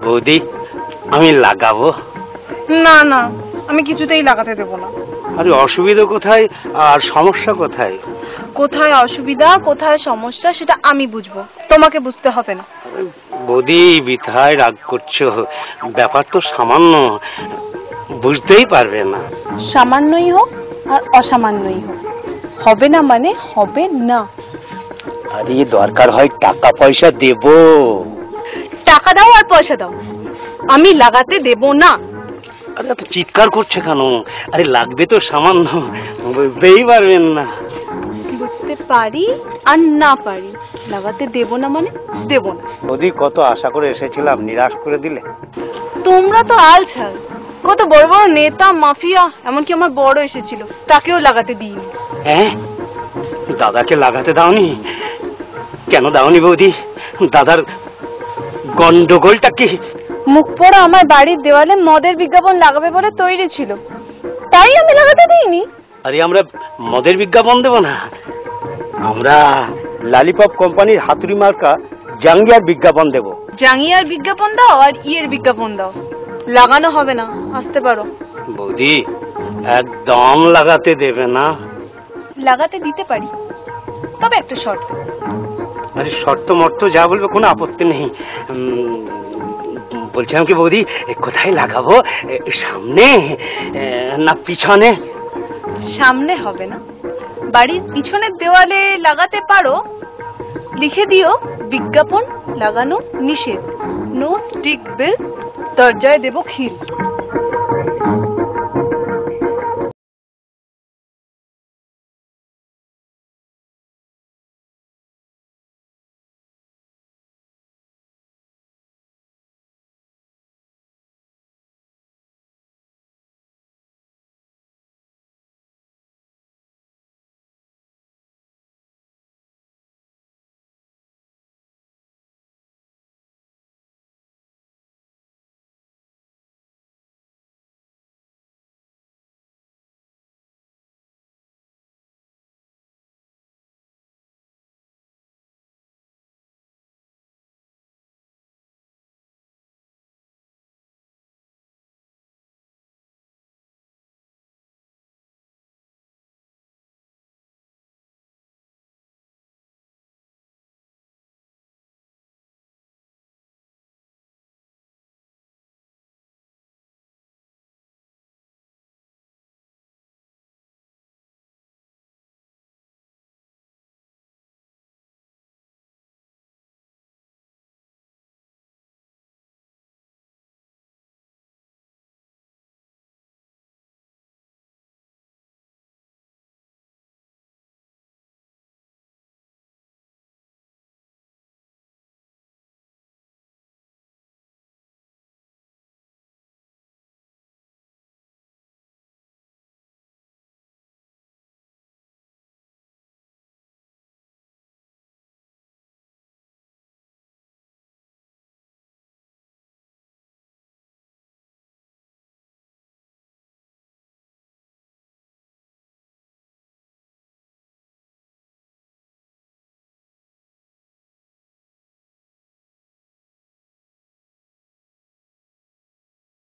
বৌদি আমি লাগাবো। না না, আমি কিছুতেই লাগাতে দেবো না। আরে অসুবিধা কোথায় আর সমস্যা কোথায়? কোথায় অসুবিধা কোথায় সমস্যা সেটা আমি বুঝবো, তোমাকে বুঝতে হবে না। বৌদি বিথায় রাগ করছো, ব্যাপার তো সামান্য, বুঝতেই পারবে না। সামান্যই হোক আর অসামান্যই হোক, হবে না মানে হবে না। আরে দরকার হয় টাকা পয়সা দেব। টাকা দাও আর পয়সা দাও, আমি লাগাতে দেব না। আরে এত চিৎকার করছে কেন? আরে লাগবে তো সামান্য, বুঝতেই পারবেন না। বুঝতে পারি আর না পারি, লাগাতে দেব না মানে দেব না। বৌদি কত আশা করে এসেছিলাম, নিরাশ করে দিলে। তোমরা তো আলছাল, কত বড় বড় নেতা মাফিয়া, এমনকি আমার বড় এসেছিল, তাকেও লাগাতে দিইনি। হ্যাঁ, দাদাকে লাগাতে দাওনি? কেন দাওনি বৌদি? দাদার গন্ডগোলটা কি? মুখ পোড়া আমার বাড়ির দেওয়ালে মদের বিজ্ঞাপন লাগাবে বলে তৈরি ছিল, তাই আমি লাগাতে দিইনি। আরে আমরা মদের বিজ্ঞাপন দেব না, আমরা লালিপপ কোম্পানির হাতুড়ি মার্কা জাঙ্গিয়ার বিজ্ঞাপন দেব। জাঙ্গিয়ার বিজ্ঞাপন দাও আর ইয়ের বিজ্ঞাপন দাও, লাগানো হবে না, আসতে পারো। বৌদি একদম লাগাতে দেবে না? লাগাতে দিতে পারি, তবে একটা শর্ত। আরে শর্ত মর্ত যা বলবে কোনো আপত্তি নেই। বলছিলাম কি বৌদি, কোথায় লাগাবো, সামনে না পিছনে? সামনে হবে না, বাড়ির পিছনের দেওয়ালে লাগাতে পারো, লিখে দিও বিজ্ঞাপন লাগানো নিষেধ, নো স্টিক বেল, দরজায় দেবো খিল।